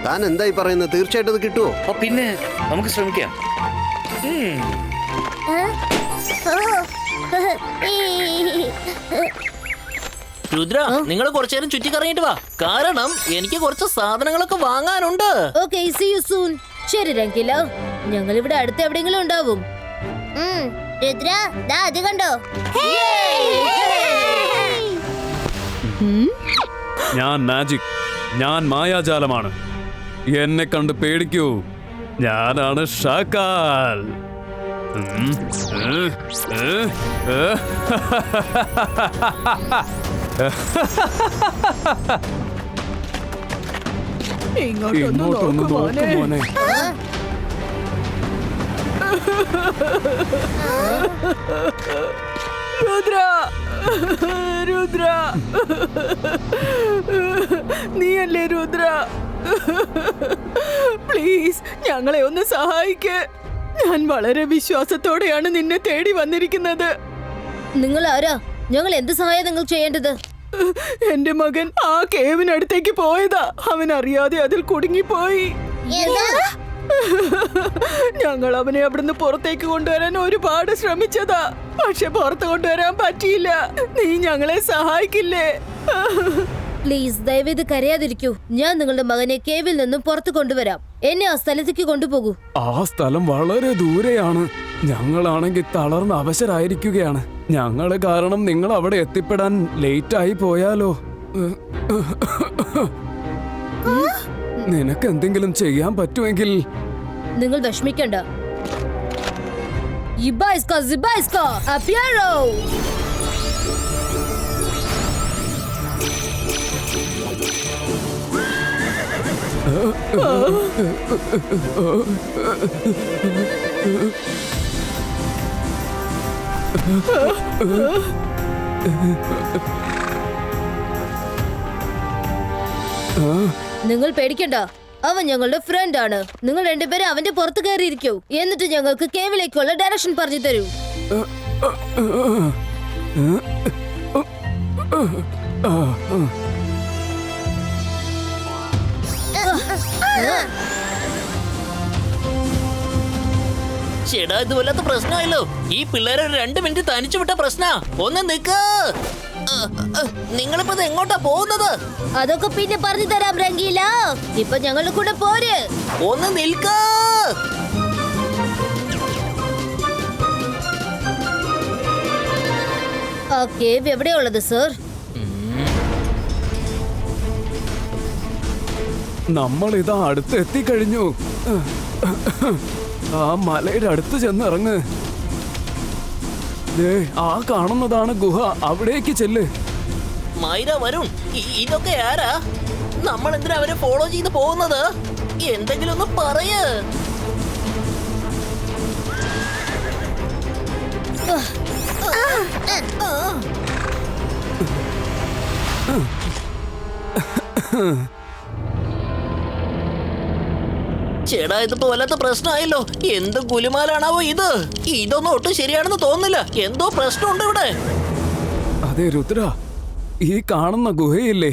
താൻ എന്തായി പറയുന്നത്? തീർച്ചയായിട്ടും അത് കിട്ടുമോ? പിന്നെ നമുക്ക് ശ്രമിക്കാം. രുദ്ര, നിങ്ങൾ കുറച്ചു നേരം ചുറ്റിക്കറങ്ങിട്ട് വാ. കാരണം എനിക്ക് കുറച്ച് സാധനങ്ങളൊക്കെ വാങ്ങാനുണ്ട്. Okay, see you soon. ശരി രംഗില, ഞങ്ങൾ ഇവിടെ അടുത്ത് എവിടെയെങ്കിലും ഉണ്ടാവും. രുദ്ര, ദാ അത് കണ്ടോ? ഞാൻ മാജിക്, ഞാൻ മായാജാലമാണ്. എന്നെ കണ്ട് പേടിക്കൂ. ഞാനാണ് ഷാക്കാൽ. ഇങ്ങോട്ടൊന്ന് നോക്ക് മോനെ. രുദ്ര, രുദ്ര, നീയല്ലേ രുദ്ര? പ്ലീസ് ഞങ്ങളെ ഒന്ന് സഹായിക്ക്. ഞാൻ വളരെ വിശ്വാസത്തോടെയാണ് നിന്നെ തേടി വന്നിരിക്കുന്നത്. നിങ്ങൾ ആരാ? ഞങ്ങൾ എന്ത് സഹായം നിങ്ങൾ ചെയ്യേണ്ടത്? എന്റെ മകൻ ആ കേവിനടുത്തേക്ക് പോയതാ. അവൻ അറിയാതെ അതിൽ കുടുങ്ങിപ്പോയി. ഞങ്ങൾ അവനെ അവിടുന്ന് പുറത്തേക്ക് കൊണ്ടുവരാൻ ഒരുപാട് ശ്രമിച്ചതാ. പക്ഷെ പുറത്ത് കൊണ്ടുവരാൻ പറ്റിയില്ല. നീ ഞങ്ങളെ സഹായിക്കില്ലേ? പ്ലീസ് ദയവേത് കരയാതിരിക്കൂ. ഞാൻ നിങ്ങളുടെ മകനെ കേവിൽ നിന്നും പുറത്തു കൊണ്ടുവരാം. എന്നെ ആ സ്ഥലത്തേക്ക് കൊണ്ടുപോകൂ. ആ സ്ഥലം വളരെ ദൂരെയാണ്. ഞങ്ങളാണെങ്കിൽ തളർന്ന് അവശരായിരിക്കുകയാണ്. ഞങ്ങള് കാരണം നിങ്ങൾ അവിടെ എത്തിപ്പെടാൻ ലേറ്റ് ആയി പോയാലോ? നിനക്ക് എന്തെങ്കിലും ചെയ്യാൻ പറ്റുമെങ്കിൽ. നിങ്ങൾ വിഷമിക്കണ്ട. നിങ്ങൾ പേടിക്കണ്ട. അവൻ ഞങ്ങളുടെ ഫ്രണ്ട് ആണ്. നിങ്ങൾ രണ്ടുപേരും അവന്റെ പുറത്ത് കയറിയിരിക്കൂ. എന്നിട്ട് ഞങ്ങൾക്ക് കേവിലേക്കുള്ള ഡയറക്ഷൻ പറഞ്ഞു തരൂ. ചേടാ, ഇത് വല്ലാത്ത പ്രശ്നമായല്ലോ. ഈ പിള്ളേരെ 2 മിനിറ്റ് തനിച്ചു വിട്ട പ്രശ്ന. ഒന്ന് നിക്ക്. നിങ്ങളിപ്പോ എങ്ങോട്ടാ പോകുന്നത്? അതൊക്കെ പിന്നെ പറഞ്ഞു തരാം രംഗീല. ഇപ്പൊ ഞങ്ങളുടെ കൂടെ പോര്. ഒന്ന് നിൽക്ക്. ആ കേവ് എവിടെയുള്ളത് സർ? നമ്മൾ ഇതാ അടുത്ത് എത്തിക്കഴിഞ്ഞു. ആ മലയുടെ അടുത്ത് ചെന്നിറങ്ങ്. ആ കാണുന്നതാണ് ഗുഹ. അവിടേക്ക് ചെല്ല്. മൈര, വരുൺ, ഇതൊക്കെ ആരാ? നമ്മൾ എന്തിനാ അവരെ ഫോളോ ചെയ്ത് പോകുന്നത്? എന്തെങ്കിലും ഒന്ന് പറയ്. ചേടാ, ഇതിപ്പോ വല്ലാത്ത പ്രശ്നമായല്ലോ. എന്ത് ഗുലുമാലാണാവോ ഇത്? ഇതൊന്നും ഒട്ടും ശരിയാണെന്ന് തോന്നുന്നില്ല. എന്തോ പ്രശ്നമുണ്ട് ഇവിടെ. അതെ രുദ്ര, ഈ കാണുന്ന ഗുഹയില്ലേ,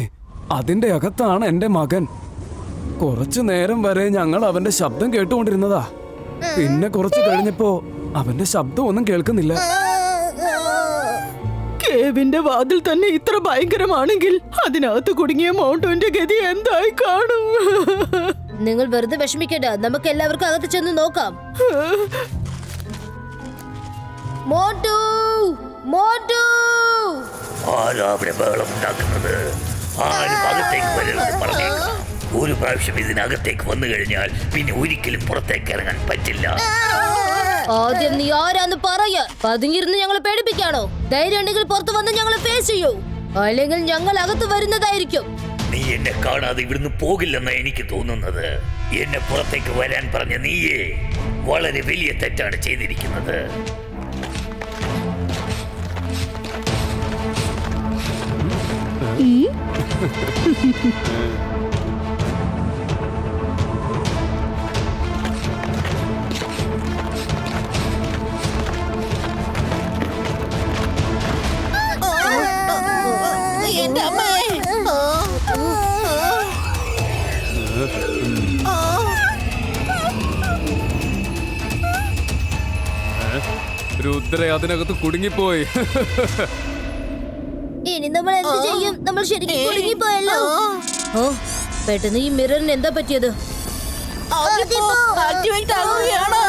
അതിന്റെ അകത്താണ് എന്റെ മകൻ. കുറച്ചു നേരം വരെ ഞങ്ങൾ അവന്റെ ശബ്ദം കേട്ടുകൊണ്ടിരുന്നതാ. പിന്നെ കുറച്ചു കഴിഞ്ഞപ്പോ അവന്റെ ശബ്ദം ഒന്നും കേൾക്കുന്നില്ല. കേവിന്റെ വാതിൽ തന്നെ ഇത്ര ഭയങ്കരമാണെങ്കിൽ അതിനകത്ത് കുടുങ്ങിയ മൗണ്ടുവിന്റെ ഗതി എന്തായി കാണും? നിങ്ങൾ വെറുതെ വിഷമിക്കണ്ട. നമുക്ക് എല്ലാവർക്കും അകത്ത് ചെന്ന് നോക്കാം. മോട്ടു, മോട്ടു, ആരാ അവിടെ ബഹളം ഉണ്ടാക്കുന്നത്? ആരും അകത്തേക്ക് വരരുത് പറഞ്ഞേക്കാം. ഒരു പ്രാവശ്യം ഇതിനകത്തേക്ക് വന്നു കഴിഞ്ഞാൽ പിന്നെ ഒരിക്കലും പുറത്തേക്ക് ഇറങ്ങാൻ പറ്റില്ല. ആദ്യം നീ ആരാന്ന് പറയ. പതുങ്ങിരുന്ന് ഞങ്ങളെ പേടിപ്പിക്കാണോ? ധൈര്യം ഉണ്ടെങ്കിൽ പുറത്തു വന്ന് ഞങ്ങളെ ഫേസ് ചെയ്യൂ, അല്ലെങ്കിൽ ഞങ്ങൾ അകത്ത് വരുന്നതായിരിക്കും. നീ എന്നെ കാണാതെ ഇവിടുന്ന് പോകില്ലെന്നാ എനിക്ക് തോന്നുന്നത്. എന്നെ പുറത്തേക്ക് വരാൻ പറഞ്ഞ നീയേ വളരെ വലിയ തെറ്റാണ് ചെയ്തിരിക്കുന്നത്. എന്റെ അമ്മേ. രുദ്ര അതിനകത്ത് കുടുങ്ങിപ്പോയി. ഇനി നമ്മൾ എന്ത് ചെയ്യും? നമ്മൾ ശരിക്കും കുടുങ്ങിപ്പോയല്ലോ. ഓ, പെട്ടെന്ന് ഈ മിററിന് എന്താ പറ്റിയത്? Activate ആകുകയാണ്.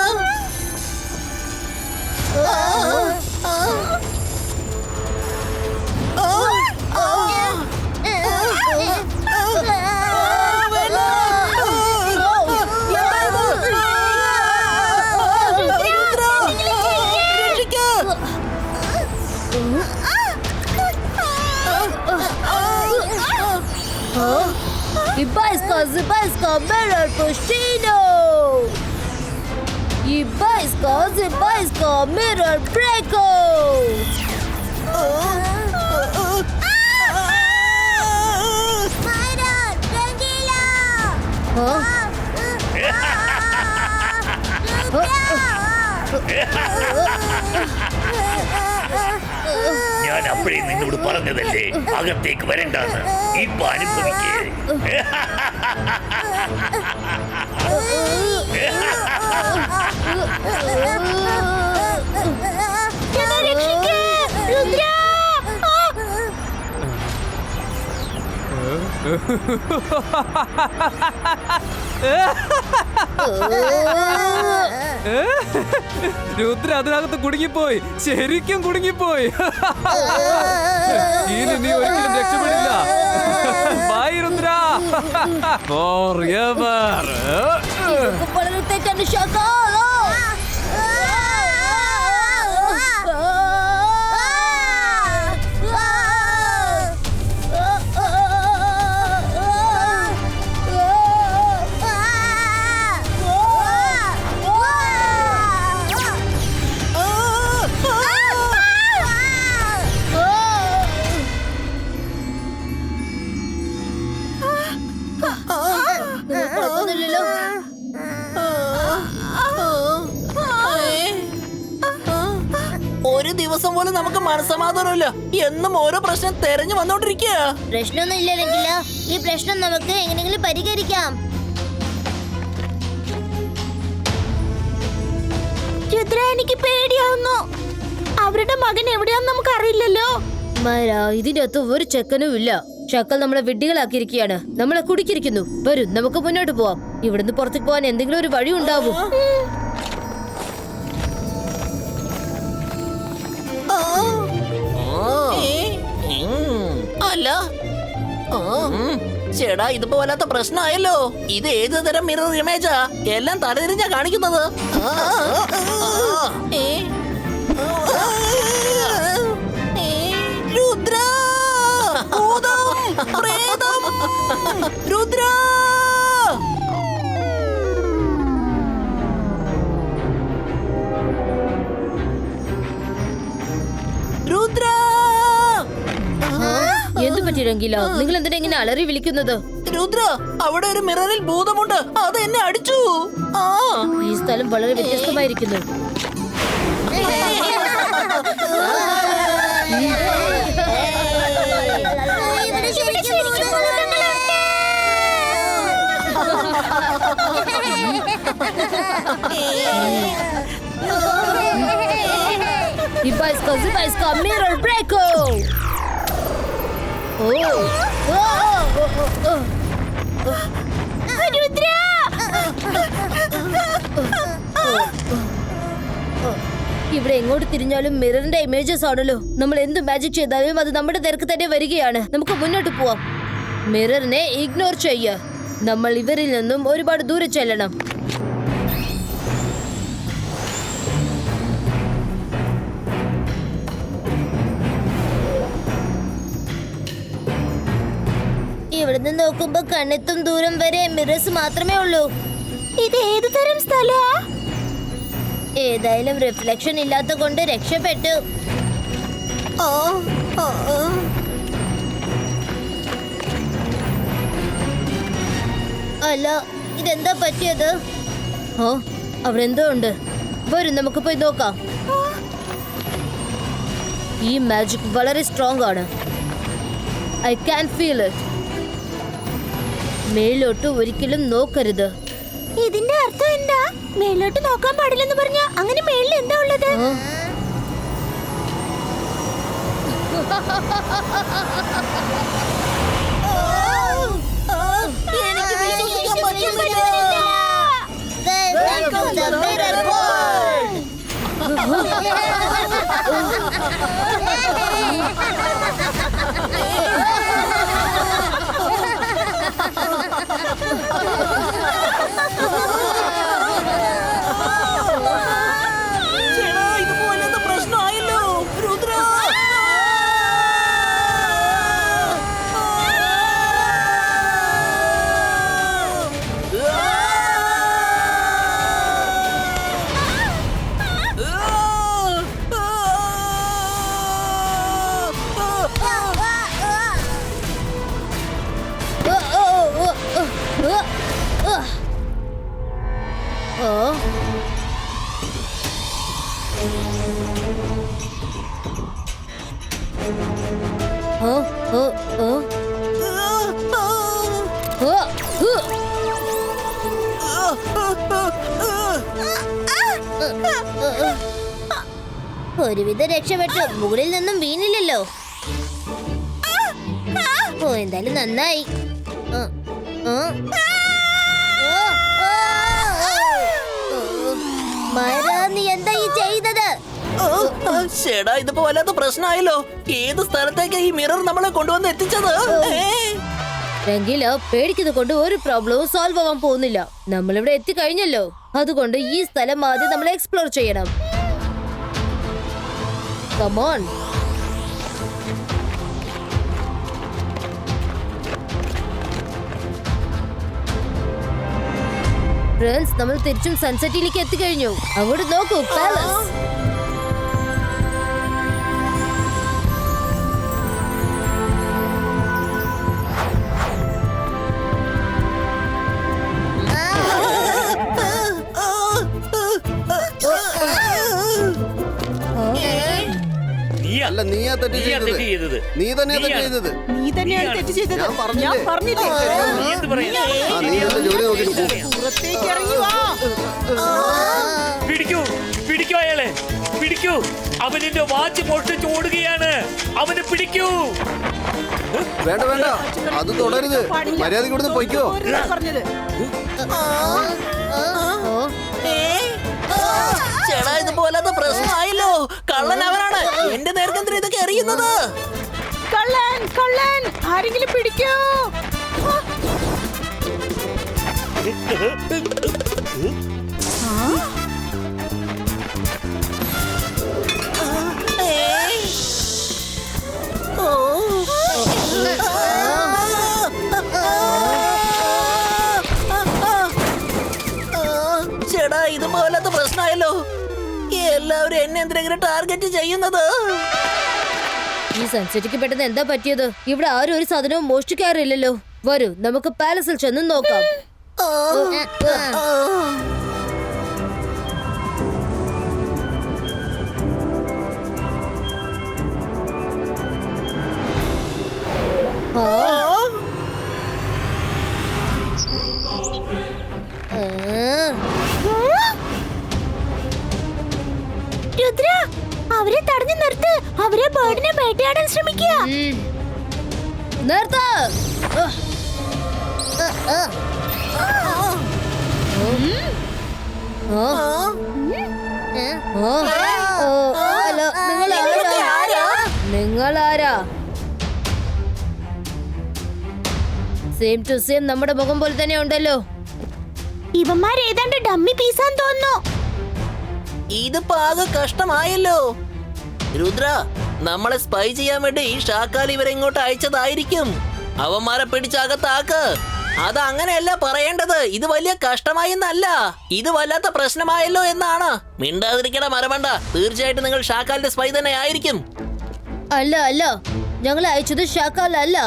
Ibaiska Mirror Pushino! Ibaiska Mirror Breako! Mirror, tranquila! ഞാൻ അപ്പോഴേ നിന്നോട് പറഞ്ഞതല്ലേ അകത്തേക്ക് വരണ്ടെന്ന്. ഇപ്പൊ അനുഭവിക്കേ. രുദ്ര അതിനകത്ത് കുടുങ്ങിപ്പോയി, ശരിക്കും കുടുങ്ങിപ്പോയി. ഇനി നീ ഒരിക്കലും രക്ഷപ്പെടില്ല. ബൈ രുദ്ര. Forever. ഒരു ദിവസം പോലും നമുക്ക് മനസ്സമാധാനമില്ല. എന്നും ഓരോ പ്രശ്നം തെരഞ്ഞു വന്നോണ്ടിരിക്കുക. പ്രശ്നമൊന്നും ഇല്ലെങ്കിലോ ഈ പ്രശ്നം നമുക്ക് എങ്ങനെയെങ്കിലും പരിഹരിക്കാം. രുദ്ര, എനിക്ക് പേടിയാവുന്നു. അവരുടെ മകൻ എവിടെയാന്ന് നമുക്ക് അറിയില്ലല്ലോ. ഇതിന്റെ അകത്ത് ഒരു ചെക്കനും ഇല്ല. ഷക്കൽ നമ്മളെ വിഡ്ഢികളാക്കിയിരിക്കുകയാണ്, നമ്മളെ കുടുക്കിയിരിക്കുന്നു. വരും, നമുക്ക് മുന്നോട്ട് പോവാം. ഇവിടുന്ന് പുറത്തേക്ക് പോകാൻ എന്തെങ്കിലും ഒരു വഴി ഉണ്ടാവും. അല്ല, ചേടാ, ഇതിപ്പോ വല്ലാത്ത പ്രശ്നമായല്ലോ. ഇത് ഏത് തരം മിറർ ഇമേജാ? എല്ലാം തലതിരിഞ്ഞാ കാണിക്കുന്നത്. രുദ്ര, പ്രേതം, രുദ്ര. രുദ്ര, എന്തു പറ്റിയില്ലെങ്കിലോ? നിങ്ങൾ എന്തിനാ ഇങ്ങനെ അലറി വിളിക്കുന്നത്? രുദ്ര, അവിടെ ഒരു മിററിൽ ഭൂതമുണ്ട്. അത് എന്നെ അടിച്ചു. ഈ സ്ഥലം വളരെ വ്യത്യസ്തമായിരിക്കുന്നു. Ibaiska Mirror Breako! രുദ്ര, ഇവിടെ എങ്ങോട്ട് തിരിഞ്ഞാലും മിററിന്റെ ഇമേജസ് ആണല്ലോ. നമ്മൾ എന്ത് മാജിക് ചെയ്താലും അത് നമ്മുടെ നേർക്ക് തന്നെ വരികയാണ്. നമുക്ക് മുന്നോട്ട് പോവാം. മിററിനെ ഇഗ്നോർ ചെയ്യ. നമ്മൾ ഇവരിൽ നിന്നും ഒരുപാട് ദൂരെ ചെല്ലണം. ഇവിടുന്ന് നോക്കുമ്പോ കണ്ണെത്തും ദൂരം വരെ മിറേഴ്സ് മാത്രമേ ഉള്ളൂ. ഇത് ഏത് തരം സ്ഥലമാ? ഏതായാലും റിഫ്ലക്ഷൻ ഇല്ലാത്ത കൊണ്ട് രക്ഷപ്പെട്ടു. അല്ല, ഇതെന്താ പറ്റിയത്? അവിടെ എന്തോ ഉണ്ട്. വരും, നമുക്ക് പോയി നോക്കാം. ഈ മാജിക് വളരെ സ്ട്രോങ് ആണ്. I can feel it. മേലോട്ട് ഒരിക്കലും നോക്കരുത്. ഇതിന്റെ അർത്ഥം എന്താ? മേലോട്ട് നോക്കാൻ പാടില്ലെന്ന് പറഞ്ഞ അങ്ങനെ മേളിൽ എന്താ ഉള്ളത്? എനിക്ക് വിശ്വസിക്കാൻ പറ്റുന്നില്ല. Welcome to the Mirror World. ചേട്ടാ, ഇതുപോലത്തെ പ്രശ്നമായല്ലോ രുദ്ര. ഒരുവിധം രക്ഷപ്പെട്ടു. മുകളിൽ നിന്നും വീണില്ലല്ലോ. ഓ, എന്തായാലും നന്നായി. മൈറ, നീ എന്താ ഈ ചെയ്തത്? ചേടാ, ഇതുപോലത്തെ പ്രശ്നമായല്ലോ. ഏത് സ്ഥലത്തേക്ക് ഈ മിറർ നമ്മളെ കൊണ്ടുവന്ന് എത്തിച്ചത്? രംഗീല, പേടിക്കുന്നത് കൊണ്ട് ഒരു പ്രോബ്ലവും സോൾവ് ആവാൻ പോകുന്നില്ല. നമ്മളിവിടെ എത്തിക്കഴിഞ്ഞല്ലോ. അതുകൊണ്ട് ഈ സ്ഥലം ആദ്യം നമ്മൾ എക്സ്പ്ലോർ ചെയ്യണം. Come on. ഫ്രണ്ട്സ്, നമ്മൾ തിരിച്ചും സൺസെറ്റിലേക്ക് എത്തിക്കഴിഞ്ഞു. അങ്ങോട്ട് നോക്കൂ, പാലസ്. അല്ല, നീയാ തെറ്റ് ചെയ്തത്. നീ തന്നെയാ തെറ്റ് ചെയ്തത്. നീ തന്നെയാണ് തെറ്റ് ചെയ്തത്. ഞാൻ പറഞ്ഞില്ലേ? ഞാൻ പറഞ്ഞില്ലേ? ആ, നീ നല്ല ജോലി നോക്കിട്ട് പോ. പുറത്തേക്ക് ഇറങ്ങി വാ. പിടിക്കൂ, പിടിക്കൂ അയാളെ, പിടിക്കൂ. അവന്റെ വാച്ച് മോഷ്ടിച്ച് ഓടുകയാണ്. അവനെ പിടിക്കൂ. വേണ്ട വേണ്ട, അത് തുടരുത്. മര്യാദയ്ക്ക് ഇവിടുന്ന് പൊയ്ക്കോ. ഓരോന്നാ പറഞ്ഞത്. ചേടാ, ഇതുപോലത്തെ പ്രശ്നമായല്ലോ. കള്ളൻ അവനാണ്. എന്റെ നേർക്കെന്തിനാ ഇതൊക്കെ എറിയുന്നത്? കള്ളൻ, കള്ളൻ, ആരെങ്കിലും പിടിക്കൂ. ചേടാ, ഇതുപോലത്തെ പ്രശ്നമായല്ലോ. എല്ലാവരും എന്നെ എന്തിനെങ്കിലും ടാർഗറ്റ് ചെയ്യുന്നത്? ഈ സൺസെറ്റിക്ക് പെട്ടെന്ന് എന്താ പറ്റിയത്? ഇവിടെ ആരും ഒരു സാധനവും മോഷ്ടിക്കാറില്ലല്ലോ. വരൂ, നമുക്ക് പാലസിൽ ചെന്ന് നോക്കാം. രുദ്ര, അവരെ തടഞ്ഞു നിർത്ത്. അവരെ ബേർഡിനെ വേട്ടയാടാൻ ശ്രമിക്കുക. നിർത്ത്. ഹലോ, നിങ്ങളാരാ? സെയിം ടു സെയിം നമ്മുടെ മുഖം പോലെ തന്നെ ഉണ്ടല്ലോ. ഇവന്മാർ ഏതാണ്ട് ഡമ്മി പീസാന്ന് തോന്നുന്നു. ഇതിപ്പോ ആകെ കഷ്ടമായല്ലോ. രുദ്ര, നമ്മളെ സ്പൈ ചെയ്യാൻ വേണ്ടി ഈ ഷാക്കാൽ ഇവരെ ഇങ്ങോട്ട് അയച്ചതായിരിക്കും. അവന്മാരെ പിടിച്ചകത്താക്ക്. അത് അങ്ങനെയല്ല പറയേണ്ടത്. ഇത് വലിയ കഷ്ടമായി എന്നല്ല, ഇത് വല്ലാത്ത പ്രശ്നമായല്ലോ എന്നാണ്. മിണ്ടാതിരിക്കണ മരമണ്ട. തീർച്ചയായിട്ടും നിങ്ങൾ ഷാക്കാലിന്റെ സ്പൈ തന്നെ ആയിരിക്കും. അല്ല അല്ല, ഞങ്ങളെ അയച്ചത് ഷാക്കാൽ അല്ല.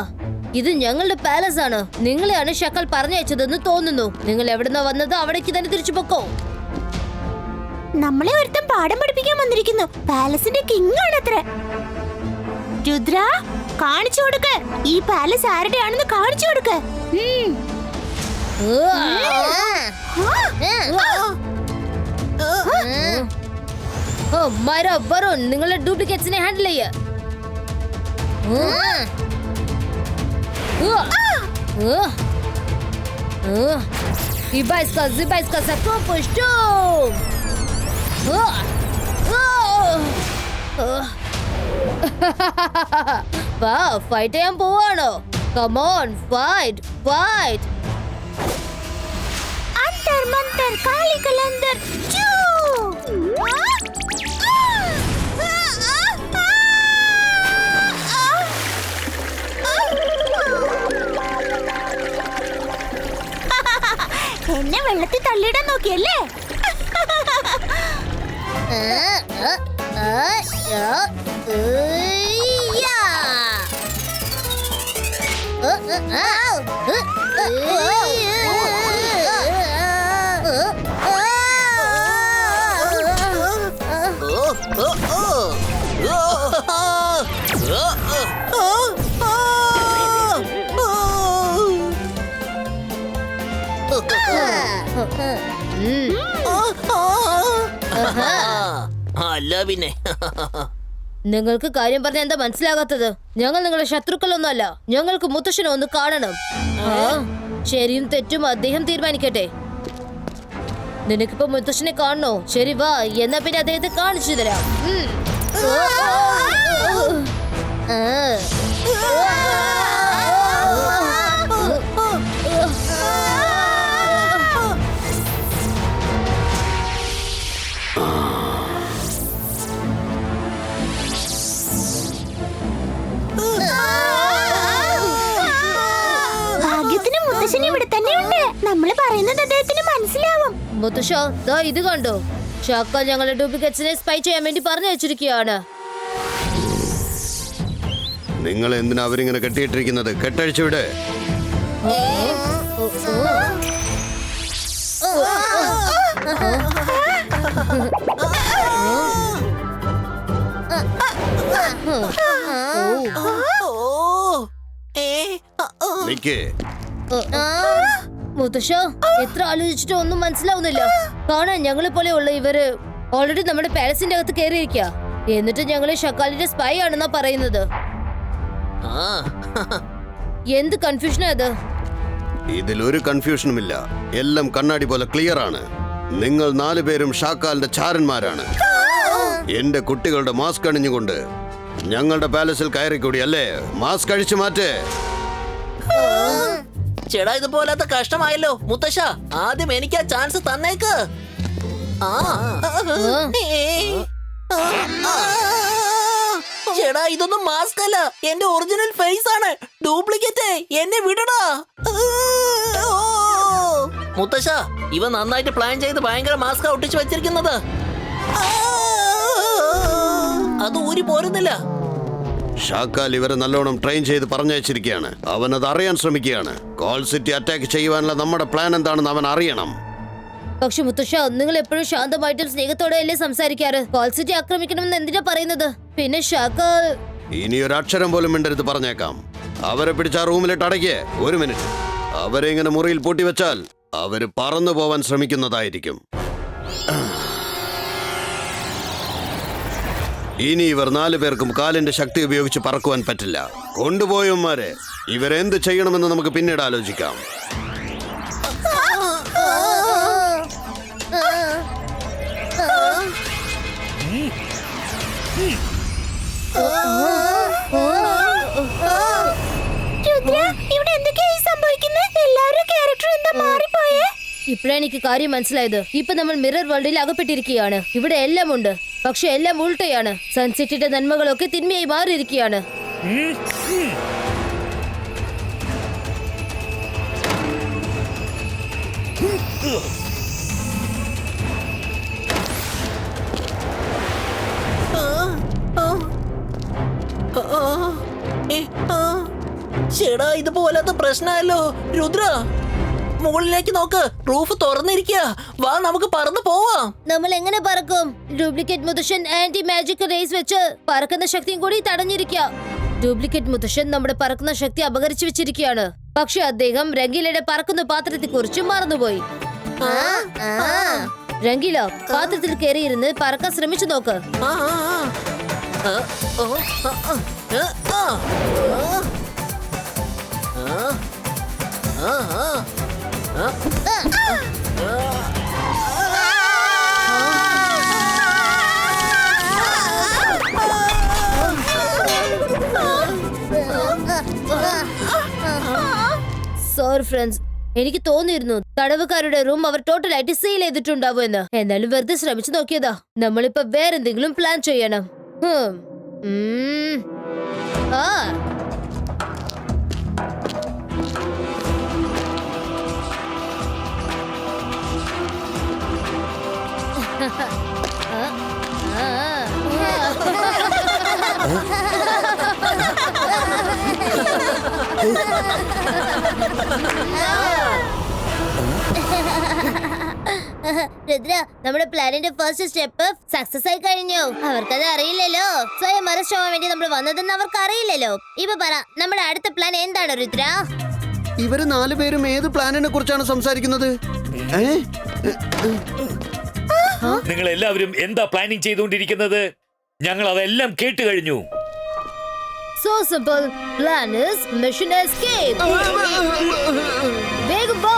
ഇത് ഞങ്ങളുടെ പാലസ് ആണ്. നിങ്ങളെയാണ് ഷാക്കാൽ പറഞ്ഞയച്ചതെന്ന് തോന്നുന്നു. നിങ്ങൾ എവിടുന്ന വന്നത് അവിടേക്ക് തന്നെ തിരിച്ചു പൊക്കോ. നമ്മളെ ഒരുത്തം പാഠം പഠിപ്പിക്കാൻ വന്നിരിക്കുന്നു. പാലസിന്റെ കിങ് ആണത്ര. രുദ്ര, കാണിച്ചു കൊടുക്ക്. ഈ പാലസ് ആരുടെയാണെന്ന് കാണിച്ചു കൊടുക്ക്. മൈറ, വരുൺ, നിങ്ങളുടെ ഡ്യൂപ്ലിക്കേറ്റ്സിനെ ഹാൻഡിൽ ചെയ്യ. Ibaiska, Sakopo, വാ ഫൈറ്റ് ചെയ്യാൻ പോവാണോ? Come on fight fight. അന്തർ മന്തർ കാളികലന്തർ ചൂ എന്നെ വെള്ളത്തിൽ തള്ളിയിടാൻ നോക്കിയല്ലേ? അല്ല പിന്നെ നിങ്ങൾക്ക് കാര്യം പറഞ്ഞ എന്താ മനസ്സിലാകാത്തത്? ഞങ്ങൾ നിങ്ങളുടെ ശത്രുക്കളൊന്നുമല്ല. ഞങ്ങൾക്ക് മുത്തശ്ശനെ ഒന്ന് കാണണം. ശരിയും തെറ്റും അദ്ദേഹം തീരുമാനിക്കട്ടെ. നിനക്കിപ്പോ മുത്തശ്ശനെ കാണണോ? ശരി വാ, എന്നാ പിന്നെ അദ്ദേഹത്തെ കാണിച്ചു തരാം. ഭാഗ്യത്തിന് മുത്തശ്ശൻ ഇവിടെ തന്നെയുണ്ട്. നമ്മള് പറയുന്നത് അദ്ദേഹത്തിന് മനസ്സിലാവും. മുത്തശ്ശ ദാ ഇത് കണ്ടോ? ഷാക്ക ഞങ്ങളുടെ ഡ്യൂപ്ലിക്കേറ്റ്സിനെ സ്പൈ ചെയ്യാൻ വേണ്ടി പറഞ്ഞു വെച്ചിരിക്കുകയാണ്. നിങ്ങൾ എന്തിനാ അവരിങ്ങനെ കെട്ടിയിട്ടിരിക്കുന്നത്? കെട്ടഴിച്ചു വിട്. മുത്തശ്ശ എത്ര ആലോചിച്ചിട്ട് ഒന്നും മനസ്സിലാവുന്നില്ല. കാണാൻ ഞങ്ങളെ പോലെ ഉള്ള ഇവര് ഓൾറെഡി നമ്മുടെ പാലസിന്റെ അകത്ത് കയറിയിരിക്കുക. എന്നിട്ട് ഞങ്ങള് ഷക്കാലിന്റെ സ്പൈ ആണെന്നാ പറയുന്നത്. എന്ത് കൺഫ്യൂഷനാ അത്? ഇതിലൊരു കൺഫ്യൂഷനുമില്ല. എല്ലാം കണ്ണാടി പോലെ ക്ലിയർ ആണ്. നിങ്ങൾ 4 പേരും ഷാക്കാലിന്റെ ചാരന്മാരാണ്. എന്റെ കുട്ടികളുടെ മാസ്ക് അണിഞ്ഞുകൊണ്ട് ഞങ്ങളുടെ പാലസിൽ കയറിക്കൂടി അല്ലേ? മാസ്ക് അഴിച്ചു മാറ്റേ. ചേടാ ഇത് പോലാത്ത കഷ്ടമായല്ലോ മുത്തശ്ശ. ആദ്യം എനിക്ക് ആ ചാൻസ് തന്നേക്ക്. ചേടാ ഇതൊന്നും മാസ്ക് അല്ല, എന്റെ ഒറിജിനൽ ഫേസ് ആണ്. ഡ്യൂപ്ലിക്കേറ്റ്. എന്നെ വിടടാ മുത്തശ്ശ. ഇവ നന്നായിട്ട് പ്ലാൻ ചെയ്ത് ഭയങ്കര മാസ്ക് ഒട്ടിച്ചു വെച്ചിരിക്കുന്നത്. അത് ഊരി പോരുന്നില്ല. ഷാക്കാൽ ഇവരെ നല്ലോണം ട്രെയിൻ ചെയ്ത് പറഞ്ഞയച്ചിരിക്കുകയാണ്. അവൻ അത് അറിയാൻ ശ്രമിക്കുകയാണ്. കോൾ സിറ്റി അറ്റാക്ക് ചെയ്യുവാനുള്ള നമ്മുടെ പ്ലാൻ എന്താണെന്ന് അവൻ അറിയണം. പക്ഷെ മുത്തശ്ശ നിങ്ങൾ എപ്പോഴും ശാന്തമായിട്ടും സ്നേഹത്തോടെ അല്ലേ സംസാരിക്കാറ്? കോൾ സിറ്റി ആക്രമിക്കണമെന്ന് എന്തിനാ പറയുന്നത്? പിന്നെ ഷാക്കാൽ ഇനി ഒരു അക്ഷരം പോലും മിണ്ടരുത് പറഞ്ഞേക്കാം. അവരെ പിടിച്ച ആ റൂമിലിട്ട് അടയ്ക്കേ. 1 മിനിറ്റ്. അവരെ ഇങ്ങനെ മുറിയിൽ പൂട്ടി വെച്ചാൽ അവര് പറന്നു പോവാൻ ശ്രമിക്കുന്നതായിരിക്കും. ഇനി ഇവർ 4 പേർക്കും കാലിന്റെ ശക്തി ഉപയോഗിച്ച് പറക്കുവാൻ പറ്റില്ല. കൊണ്ടുപോയവന്മാരെ ഇവരെന്ത് ചെയ്യണമെന്ന് നമുക്ക് പിന്നീട് ആലോചിക്കാം. ഇവിടെ എന്തൊക്കെയായി സംഭവിക്കുന്നത്? എല്ലാവരും ക്യാരക്ടർ എന്താ മാറിപ്പോയേ? ഇപ്പഴാണ് എനിക്ക് കാര്യം മനസ്സിലായത്. ഇപ്പൊ നമ്മൾ മിറർ വേൾഡിൽ അകപ്പെട്ടിരിക്കുകയാണ്. ഇവിടെ എല്ലാം ഉണ്ട്, പക്ഷെ എല്ലാം ഉൾട്ടയാണ്. സൺസിറ്റിയുടെ നന്മകളൊക്കെ തിന്മയായി മാറിയിരിക്കുകയാണ്. ചേടാ ഇത് പോലാത്ത പ്രശ്നമല്ലോ രുദ്ര. മുകളിലേക്ക് നോക്ക്, റൂഫ് തുറന്നിരിക്കുക. വാ നമുക്ക് പറന്നു പോവാം. നമ്മൾ എങ്ങനെ പറക്കും? ഡ്യൂപ്ലിക്കേറ്റ് മുത്തശ്ശൻ ആന്റി മാജിക് റേസ് വെച്ച് പറക്കുന്ന ശക്തിയും കൂടി തടഞ്ഞിരിക്കുക. ഡ്യൂപ്ലിക്കേറ്റ് മുത്തശ്ശൻ നമ്മുടെ പറക്കുന്ന ശക്തി അപകരിച്ചു വെച്ചിരിക്കുകയാണ്. പക്ഷെ അദ്ദേഹം രംഗീലയുടെ പറക്കുന്ന പാത്രത്തെ കുറിച്ച് മറന്നുപോയി. രംഗീല പാത്രത്തിൽ കയറിയിരുന്ന് പറക്കാൻ ശ്രമിച്ചു നോക്ക്. സോറി ഫ്രണ്ട്സ്, എനിക്ക് തോന്നിയിരുന്നു തടവുകാരുടെ റൂം അവർ ടോട്ടലായിട്ട് സീൽ ചെയ്തിട്ടുണ്ടാവും എന്ന്. എന്നാലും വെറുതെ ശ്രമിച്ചു നോക്കിയതാ. നമ്മളിപ്പോ വേറെന്തെങ്കിലും പ്ലാൻ ചെയ്യണം. ആ രുദ്ര, നമ്മുടെ പ്ലാനിന്റെ ഫസ്റ്റ് സ്റ്റെപ്പ് സക്സസ് ആയി കഴിഞ്ഞു. അവർക്കത് അറിയില്ലല്ലോ. സ്വയം അറസ്റ്റ് ആവാൻ വേണ്ടി നമ്മൾ വന്നതെന്ന് അവർക്ക് അറിയില്ലല്ലോ. ഇപ്പൊ പറ, നമ്മുടെ അടുത്ത പ്ലാൻ എന്താണ് രുദ്ര? ഇവര് 4 പേരും ഏത് പ്ലാനിനെ കുറിച്ചാണ് സംസാരിക്കുന്നത്? നിങ്ങൾ എല്ലാവരും എന്താ പ്ലാനിങ് ചെയ്തുകൊണ്ടിരിക്കുന്നത്? ഞങ്ങൾ അതെല്ലാം കേട്ട് കഴിഞ്ഞു. So simple. Plan is mission escape. വേഗം പോ.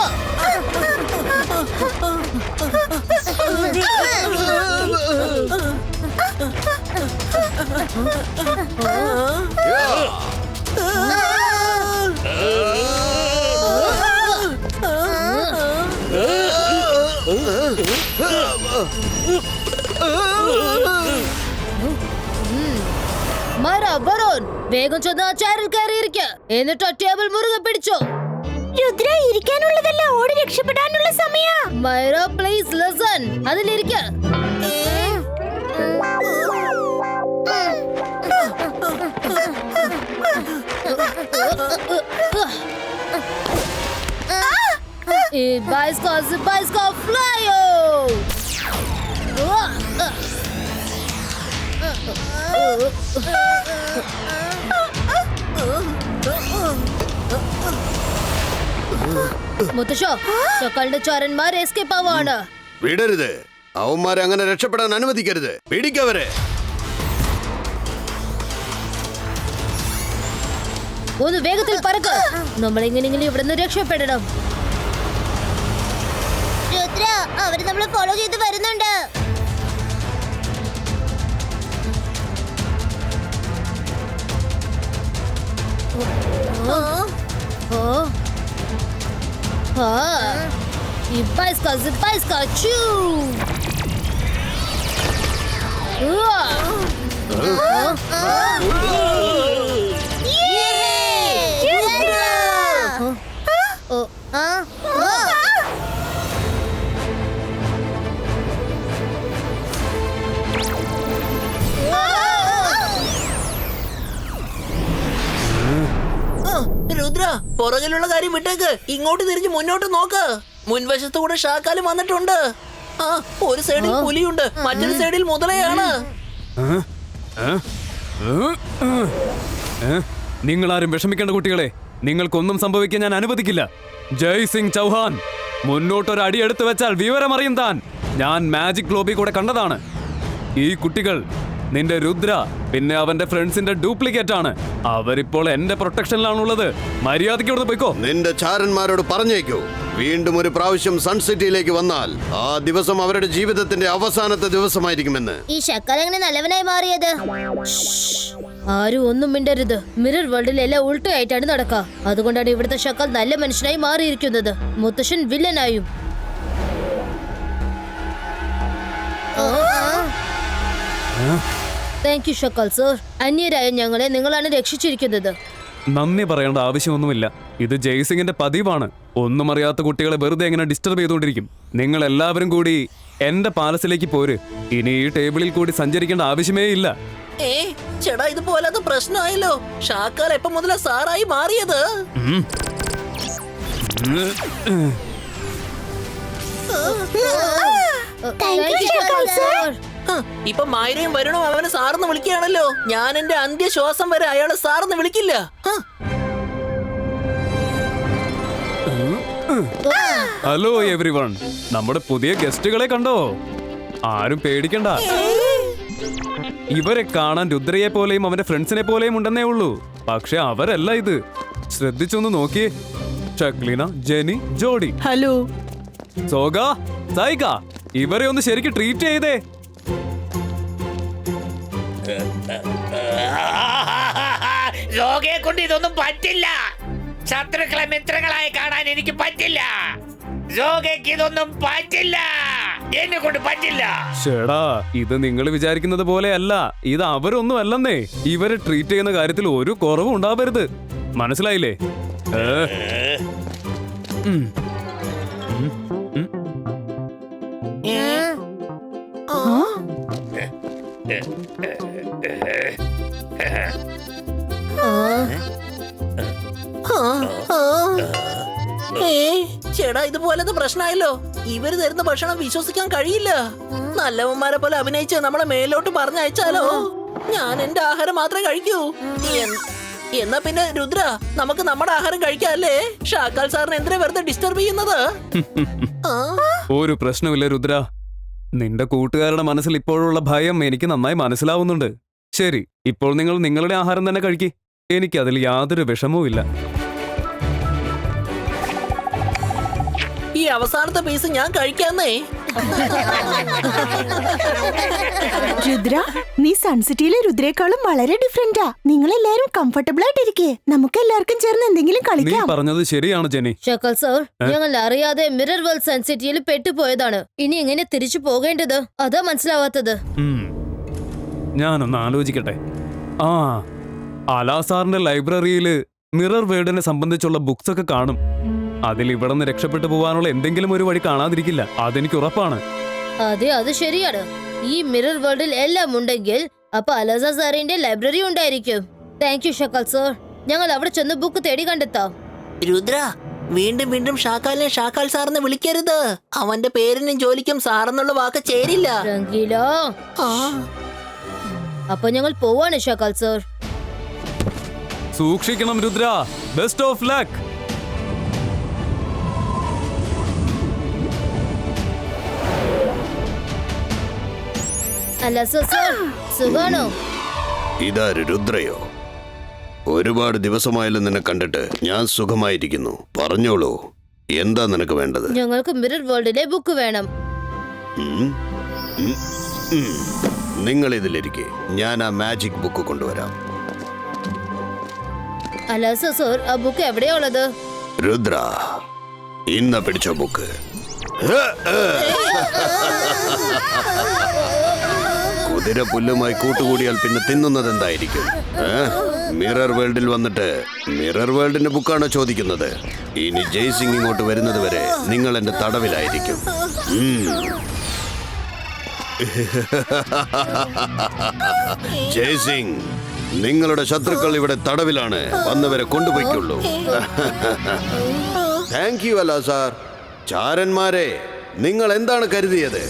മര ബറോൻ, വേഗം ചെന്ന് ആ ചെയറിൽ കയറിയിരിക്ക. എന്നിട്ട് ആ ടേബിൾ മുറുകെ പിടിച്ചോ. രുദ്ര, ഇരിക്കാനുള്ളതല്ല, ഓടി രക്ഷപ്പെടാനുള്ള സമയ. മൈറ പ്ലീസ് ലിസൺ. അതിലിരിക്ക. ഈ ബൈസ്കോ ഫ്ലൈയോ. മുത്തശ്ശോ, ചക്കളുടെ ചോരന്മാർ എസ്കേപ്പ് ആവാണ്. വിടരുത്, അവന്മാരെ അങ്ങനെ രക്ഷപ്പെടാൻ അനുവദിക്കരുത്. പിടിക്കവരെ. ഒന്ന് വേഗത്തിൽ പറക്ക്. നമ്മൾ എങ്ങനെയെങ്കിലും ഇവിടുന്ന് രക്ഷപ്പെടണം. രുദ്ര, അവര് നമ്മളെ ഫോളോ ചെയ്ത് വരുന്നുണ്ട്. Байска, чу! രുദ്ര, പുറകിലുള്ള കാര്യം വിട്ടേക്ക്. ഇങ്ങോട്ട് തിരിഞ്ഞ് മുന്നോട്ട് നോക്ക്. മുൻവശത്തു കൂടെ ഷാക്കാലും വന്നിട്ടുണ്ട്. ആ, ഒരു സൈഡിൽ പുലിയുണ്ട്, മറ്റൊരു സൈഡിൽ മുതലയാണ്. നിങ്ങളാരും വിഷമിക്കേണ്ട കുട്ടികളെ. നിങ്ങൾക്കൊന്നും സംഭവിക്കാൻ ഞാൻ അനുവദിക്കില്ല. ജയ് സിംഗ് ചൗഹാൻ, മുന്നോട്ടൊരു അടി എടുത്തു വെച്ചാൽ വിവരമറിയും താൻ. ഞാൻ മാജിക് ലോബി കൂടെ കണ്ടതാണ്. ഈ കുട്ടികൾ നിന്റെ രുദ്ര പിന്നെ അവന്റെ ഫ്രണ്ട്സിന്റെ ഡ്യൂപ്ലിക്കേറ്റ് ആണ്. അവരിപ്പോൾ എന്റെ പ്രൊട്ടക്ഷനിലാണുള്ളത്. മര്യാദയ്ക്ക് ഇവിടുന്ന് പോയിക്കോ. നിന്റെ ചാരന്മാരോട് പറഞ്ഞേക്കൂ, വീണ്ടും ഒരു പ്രാവശ്യം സൺ സിറ്റിയിലേക്ക് വന്നാൽ ആ ദിവസം അവരുടെ ജീവിതത്തിന്റെ അവസാനത്തെ ദിവസമായിരിക്കുമെന്ന്. ഈ ശക്കൽ എങ്ങനെ നല്ലവനായി മാറിയത്? ആരും ഒന്നും മിണ്ടരുത്. മിറർ വേൾഡിൽ എല്ലാം ഉൾട്ടയായിട്ടാണ് നടക്കുക. അതുകൊണ്ടാണ് ഇവിടുത്തെ ശക്കൽ നല്ല മനുഷ്യനായി മാറിയിരിക്കുന്നത്, മുത്തശ്ശൻ വില്ലനായും. Thank you Shakkal sir. അന്യരായ ഞങ്ങളെ നിങ്ങളാണ് രക്ഷിച്ചിരിക്കുന്നത്. നന്ദി പറയേണ്ട ആവശ്യമൊന്നുമില്ല. ഇത് ജയ്സിംഗിന്റെ പതിവാണ്. ഒന്നും അറിയാത്ത കുട്ടികളെ വെറുതെ എങ്ങനെ ഡിസ്റ്റർബ് ചെയ്തുകൊണ്ടിരിക്കും. നിങ്ങൾ എല്ലാവരും കൂടി എന്റെ പാലസിലേക്ക് പോര്. ഇനി ഈ ടേബിളിൽ കൂടി സഞ്ചരിക്കേണ്ട ആവശ്യമേ ഇല്ല. ചേട്ടാ, ഇതുപോലെ അത് പ്രശ്നമായല്ലോ. ഷാക്കാൽ എപ്പം മുതലാ സാറായി മാറിയത്? ഇപ്പൊ മായരയും വരണോ അവനെ സാറെന്ന് വിളിക്കുകയാണല്ലോ. ഞാൻ എന്റെ അന്ത്യശ്വാസം വരെ അയാള് സാറെന്ന് വിളിക്കില്ല. ഹലോ എവ്രിവൺ, നമ്മുടെ പുതിയ ഗസ്റ്റുകളെ കണ്ടോ? ആരും പേടിക്കണ്ട. ഇവരെ കാണാൻ രുദ്രയെ പോലെയും അവന്റെ ഫ്രണ്ട്സിനെ പോലെയും ഉണ്ടെന്നേ ഉള്ളൂ. പക്ഷെ അവരല്ല ഇത്. ശ്രദ്ധിച്ചൊന്ന് നോക്കിയേ. ഷക്ലിന, ജെനി, ജോഡി, ഹലോ. സോഗ, സൈക, ഇവരെ ഒന്ന് ശരിക്കും ട്രീറ്റ് ചെയ്തേ. രോഗയെ കൊണ്ട് ഇതൊന്നും പറ്റില്ല. ശത്രുക്കളെ മിത്രങ്ങളായി കാണാൻ എനിക്ക് പറ്റില്ല. രോഗയ്ക്ക് ഇതൊന്നും പറ്റില്ല. എന്നെ കൊണ്ട് പറ്റില്ല. ഷേടാ, ഇത് നിങ്ങൾ വിചാരിക്കുന്നത് പോലെയല്ല. ഇത് അവരൊന്നും അല്ലെന്നേ. ഇവരെ ട്രീറ്റ് ചെയ്യുന്ന കാര്യത്തിൽ ഒരു കുറവും ഉണ്ടാവരുത്. മനസ്സിലായില്ലേ? ചേടാ, ഇതുപോലത്തെ പ്രശ്നമായല്ലോ. ഇവര് തരുന്ന ഭക്ഷണം വിശ്വസിക്കാൻ കഴിയില്ല. നല്ലവന്മാരെ പോലെ അഭിനയിച്ച് നമ്മളെ മേലോട്ട് പറഞ്ഞയച്ചാലോ? ഞാൻ എന്റെ ആഹാരം മാത്രമേ കഴിക്കൂ. എന്നാ പിന്നെ രുദ്ര, നമുക്ക് നമ്മുടെ ആഹാരം കഴിക്കാല്ലേ? ഷാക്കാൽ സാറിന് എന്തിനാ വെറുതെ ഡിസ്റ്റർബ് ചെയ്യുന്നത്? ഒരു പ്രശ്നമില്ല രുദ്ര. നിന്റെ കൂട്ടുകാരുടെ മനസ്സിൽ ഇപ്പോഴുള്ള ഭയം എനിക്ക് നന്നായി മനസ്സിലാവുന്നുണ്ട്. ശരി, ഇപ്പോൾ നിങ്ങൾ നിങ്ങളുടെ ആഹാരം തന്നെ കഴിക്ക്. എനിക്കതിൽ യാതൊരു വിഷമവും ഇല്ല. ഈ അവസാനത്തെ പീസ് ഞാൻ കഴിക്കാന്നേ. രുദ്ര, നീ സൺസിറ്റിയിലെ രുദ്രേക്കാളും വളരെ ഡിഫറെന്റാ. നിങ്ങൾ എല്ലാരും കംഫർട്ടബിൾ ആയിട്ടിരിക്കേ. നമുക്ക് എല്ലാവർക്കും ചേർന്ന് എന്തെങ്കിലും നീ കളിക്കാം. പറഞ്ഞത് ശരിയാണ് ജെനി. ഷക്കൽ സർ, ഞങ്ങൾ അറിയാതെ മിറർ വേൾഡ് സൺസിറ്റിയിൽ പെട്ടുപോയതാണ്. ഇനി എങ്ങനെ തിരിച്ചു പോകേണ്ടത്? അതാ മനസ്സിലാവാത്തത്. ഞാനൊന്ന് ആലോചിക്കട്ടെ. അലാസാറിന്റെ ലൈബ്രറിയില് മിറർ വേൾഡിനെ സംബന്ധിച്ചുള്ള ബുക്സ് ഒക്കെ കാണും. അതിൽ ഇവിടെ നിന്ന് രക്ഷപ്പെട്ടു പോകാനുള്ള എന്തെങ്കിലും ഒരു വഴി കാണാതിരിക്കില്ല. അതെനിക്ക് ഉറപ്പാണ്. അതെ, അത് ശരിയാണ്. ഈ മിറർ വേൾഡിൽ എല്ലാം ഉണ്ടെങ്കിൽ അപ്പൊ അലസ സാറിന്റെ ലൈബ്രറി ഉണ്ടായിരിക്കും. Thank you Shakkal sir. ഞങ്ങൾ അവിടെ ചെന്ന് ബുക്ക് തേടി കണ്ടെത്താം. രുദ്ര, വീണ്ടും വീണ്ടും ഷാക്കാലിനെ ഷാക്കാൽ സാറിനെ വിളിക്കരുത്. അവന്റെ പേരിനും ജോലിക്കും സാറെന്നുള്ള വാക്ക് ചേരില്ല. രംഗീല, അപ്പൊ ഞങ്ങൾ പോവാണ് ഷക്കൽ സർ. സൂക്ഷിക്കണം രുദ്ര. Best of luck. അല്ല സർ, സുഖാണോ? ഇതാര്, രുദ്രയോ? ഒരുപാട് ദിവസമായല്ലോ നിന്നെ കണ്ടിട്ട്. ഞാൻ സുഖമായിരിക്കുന്നു. പറഞ്ഞോളൂ, എന്താ നിനക്ക് വേണ്ടത്? ഞങ്ങൾക്ക് മിറർ വേൾഡിലെ ബുക്ക് വേണം. നിങ്ങൾ ഇതിലിരിക്കെ ഞാൻ ആ മാജിക് ബുക്ക് കൊണ്ടുവരാം. അല്ല സർ, ആ ബുക്ക് എവിടെയാ ഉള്ളത്? രുദ്ര, ഇന്ന പിടിച്ച ബുക്ക്. കുതിര പുല്ലുമായി കൂട്ടുകൂടിയാൽ പിന്നെ തിന്നുന്നത് എന്തായിരിക്കും? മിറർ വേൾഡിൽ വന്നിട്ട് മിറർ വേൾഡിന്റെ ബുക്കാണോ ചോദിക്കുന്നത്? ഇനി ജയ്സിംഗ് ഇങ്ങോട്ട് വരുന്നത് വരെ നിങ്ങൾ എന്റെ തടവിലായിരിക്കും. ജയ്സിംഗ്, നിങ്ങളുടെ ശത്രുക്കൾ ഇവിടെ തടവിലാണ്. വന്നവരെ കൊണ്ടുപോയിക്കുള്ളൂ. താങ്ക് യു അല്ല സാർ. ചാരന്മാരെ, നിങ്ങൾ എന്താണ് കരുതിയത്?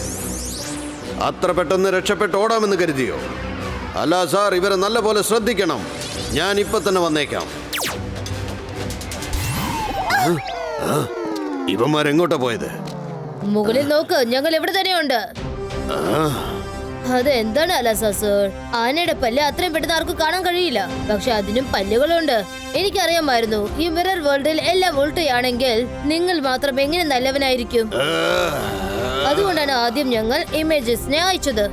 അത്ര പെട്ടെന്ന് രക്ഷപ്പെട്ട് ഓടാമെന്ന് കരുതിയോ? അല്ല സാർ, ഇവരെ നല്ലപോലെ ശ്രദ്ധിക്കണം. ഞാൻ ഇപ്പൊ തന്നെ വന്നേക്കാം. ഇവന്മാരെങ്ങോട്ടാ പോയത്? മുകളിൽ നോക്ക്, ഞങ്ങൾ ഇവിടെ തന്നെയുണ്ട്. അതെന്താണ് അലസ സർ? ആനയുടെ പല്ല് അത്രയും പെട്ടെന്ന് ആർക്കും കാണാൻ കഴിയില്ല. പക്ഷെ അതിനും പല്ലുകളുണ്ട്. എനിക്കറിയാമായിരുന്നു ഈ മിറർ വേൾഡിൽ എല്ലാം ഉൾട്ടയാണെങ്കിൽ നിങ്ങൾ മാത്രം എങ്ങനെ നല്ലവനായിരിക്കും. അതുകൊണ്ടാണ് ആദ്യം ഞങ്ങൾ ഇമേജസിനെ അയച്ചത്.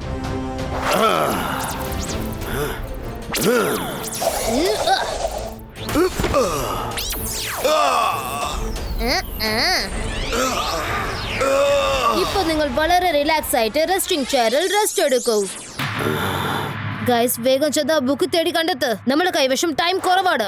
ഇപ്പൊ നിങ്ങൾ വളരെ റിലാക്സ് ആയിട്ട് റെസ്റ്റിംഗ് ചെയറിൽ റെസ്റ്റ് എടുക്കൂ. ഗൈസ്, വേഗം ചെന്ന് ബുക്ക് തേടി കണ്ടെത്ത്. നമ്മുടെ കൈവശം ടൈം കുറവാണ്.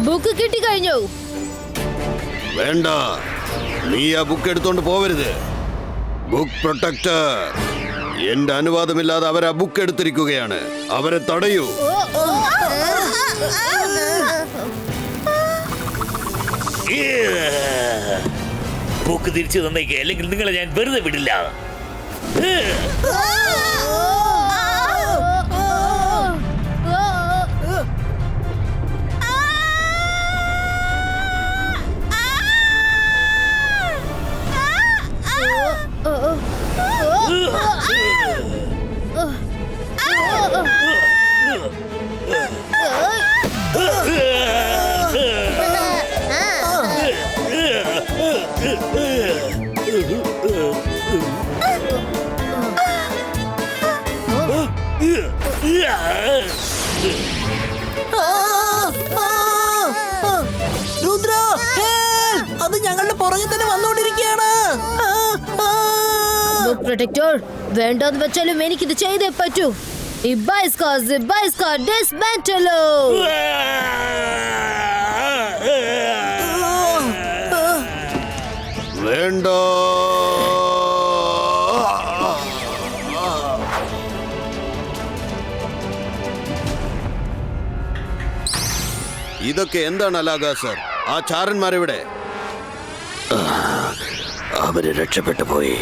ബുക്ക് കിട്ടിക്കഴിഞ്ഞു. വേണ്ട, നീ ആ ബുക്ക് എടുത്തോണ്ട് പോവരുത്. ബുക്ക് പ്രൊട്ടക്ടർ, എന്റെ അനുവാദമില്ലാതെ അവർ ആ ബുക്ക് എടുത്തിരിക്കുകയാണ്. അവരെ തടയൂ. ബുക്ക് തിരിച്ചു തന്നേക്ക്, അല്ലെങ്കിൽ നിങ്ങളെ ഞാൻ വെറുതെ വിടില്ല. രുദ്ര, അത് ഞങ്ങളുടെ പുറകെ തന്നെ വന്നുകൊണ്ടിരിക്കുകയാണ്. ബുക്ക് പ്രൊട്ടക്ടർ, വേണ്ടെന്ന് വെച്ചാലും എനിക്കിത് ചെയ്തേ പറ്റൂ. ഡിസ്മാന്റലോ. വേണ്ട. ഇതൊക്കെ എന്താണ് അലാഗ സർ? ആ ചാരന്മാരെവിടെ? അവര് രക്ഷപ്പെട്ടു പോയി.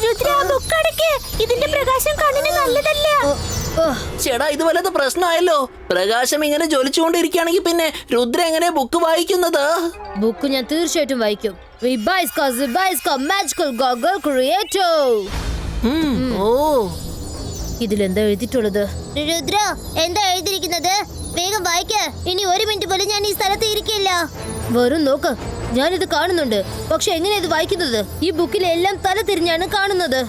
രുദ്ര, ബുക്ക് അടയ്ക്ക്. ഇതിന്റെ പ്രകാശം കണ്ണിന് നല്ലതല്ല. ചേടാ, ഇത് വല്ലത് പ്രശ്നമായല്ലോ. പ്രകാശം ഇങ്ങനെ ജ്വലിച്ചുകൊണ്ടിരിക്കുകയാണെങ്കിൽ പിന്നെ രുദ്ര എങ്ങനെ ബുക്ക് വായിക്കുന്നത്? ബുക്ക് ഞാൻ തീർച്ചയായിട്ടും വായിക്കും. Magical goggle creator. ഓ, ഇതിലെന്താ എഴുതിയിട്ടുള്ളത്? രുദ്ര, എന്താ എഴുതിയിരിക്കുന്നത്? വേഗം വായിക്ക. ഇനി 1 മിനിറ്റ് പോലും ഞാൻ ഈ സ്ഥലത്ത് ഇരിക്കില്ല. വരും നോക്ക്, ഞാനിത് കാണുന്നുണ്ട്. പക്ഷെ എങ്ങനെയാ ഇത് വായിക്കുന്നത്? ഈ ബുക്കിലെല്ലാം തല തിരിഞ്ഞാണ് കാണുന്നത്.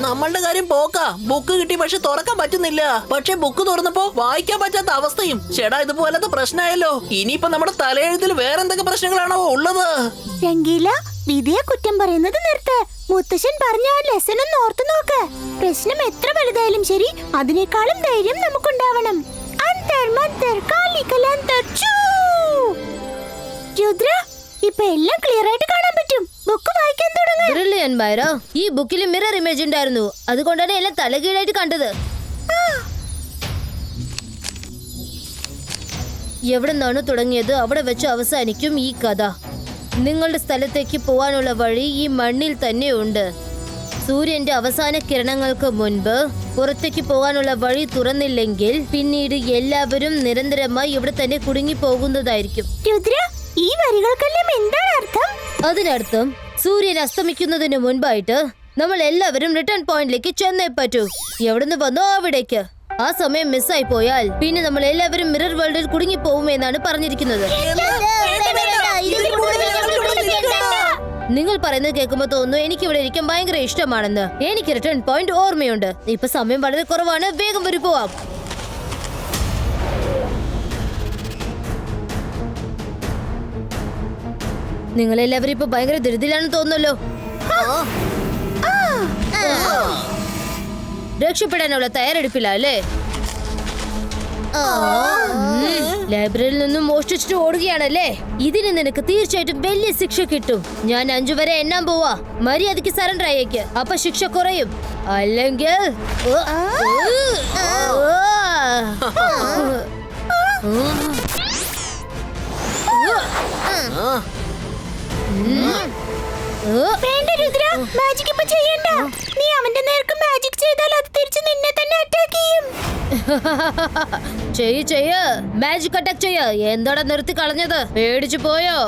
നമ്മളുടെ കാര്യം പോക്കാ. ബുക്ക് കിട്ടി, പക്ഷെ തുറക്കാൻ പറ്റുന്നില്ല. പക്ഷെ ബുക്ക് തുറന്നപ്പോ വായിക്കാൻ പറ്റാത്ത അവസ്ഥയും. ചേടാ, ഇതുപോലത്തെ പ്രശ്നമായല്ലോ. ഇനിയിപ്പോ നമ്മുടെ തലയെഴുത്തിൽ വേറെന്തൊക്കെ പ്രശ്നങ്ങളാണോ ഉള്ളത്? രംഗീല, വിധിയെ കുറ്റം പറയുന്നത് നിർത്ത്. മുത്തശ്ശൻ പറഞ്ഞ ആ ലെസൺ ഒന്ന് ഓർത്തു നോക്ക്. പ്രശ്നം എത്ര വലുതായാലും ശരി, അതിനേക്കാളും ധൈര്യം നമുക്കുണ്ടാവണം. രുദ്ര, ഇപ്പൊ എല്ലാം ക്ലിയർ ആയിട്ട് കാണാൻ പറ്റും. ബുക്ക് വായിക്കാൻ തുടങ്ങ്. ബ്രില്യന്റ് മൈറ, ഈ ബുക്കിൽ മിറർ ഇമേജ് ഉണ്ടായിരുന്നു. അതുകൊണ്ടാണ് എല്ലാം തലകീഴായിട്ട് കണ്ടത്. എവിടെ നിന്നാണ് തുടങ്ങിയത് അവിടെ വെച്ച് അവസാനിക്കും ഈ കഥ. നിങ്ങളുടെ സ്ഥലത്തേക്ക് പോവാനുള്ള വഴി ഈ മണ്ണിൽ തന്നെ ഉണ്ട്. സൂര്യന്റെ അവസാന കിരണങ്ങൾക്ക് മുൻപ് പുറത്തേക്ക് പോകാനുള്ള വഴി തുറന്നില്ലെങ്കിൽ പിന്നീട് എല്ലാവരും നിരന്തരമായി ഇവിടെ തന്നെ കുടുങ്ങി പോകുന്നതായിരിക്കും. രുദ്ര, ഈ വരികൾക്കെല്ലാം എന്താണ് അർത്ഥം? അതിനർത്ഥം സൂര്യൻ അസ്തമിക്കുന്നതിന് മുൻപായിട്ട് നമ്മൾ എല്ലാവരും റിട്ടേൺ പോയിന്റിലേക്ക് ചെന്നേ പറ്റൂ. എവിടുന്ന് വന്നോ അവിടേക്ക്. ആ സമയം മിസ്സായി പോയാൽ പിന്നെ നമ്മൾ എല്ലാവരും മിറർ വേൾഡിൽ കുടുങ്ങി പോകുമെന്നാണ് പറഞ്ഞിരിക്കുന്നത്. നിങ്ങൾ പറയുന്നത് കേൾക്കുമ്പോൾ തോന്നുന്നു എനിക്ക് ഇവിടെ ഇരിക്കാൻ ഭയങ്കര ഇഷ്ടമാണെന്ന്. എനിക്ക് റിട്ടേൺ പോയിന്റ് ഓർമ്മയുണ്ട്. ഇപ്പൊ സമയം വളരെ കുറവാണ്. വേഗം വരും, പോവാം. നിങ്ങൾ എല്ലാവരും ഇപ്പൊ ഭയങ്കര ധൃതിയിലാണെന്ന് തോന്നുന്നല്ലോ. രക്ഷപ്പെടാനുള്ള തയ്യാറെടുപ്പില്ലേ? ലൈബ്രറിയിൽ നിന്നും മോഷ്ടിച്ചിട്ട് ഓടുകയാണല്ലേ? ഇതിന് നിനക്ക് തീർച്ചയായിട്ടും വലിയ ശിക്ഷ കിട്ടും. ഞാൻ 5 വരെ എണ്ണാൻ പോവാ. മര്യാദയ്ക്ക് സറണ്ടർ ആയേക്ക്. അപ്പൊ ശിക്ഷ കുറയും. അല്ലെങ്കിൽ വേണ്ട രുദ്ര, മാജിക് ഇപ്പൊ ചെയ്യണ്ട. നീ അവന്റെ നേർക്ക് മാജിക് ചെയ്താൽ അത് തിരിച്ച് നിന്നെ തന്നെ അറ്റാക്ക് ചെയ്യും. ചെയ്യ് മാജിക് അറ്റാക്ക് ചെയ്യ്. എന്താടാ നിർത്തി കളഞ്ഞത്? പേടിച്ചു പോയോ?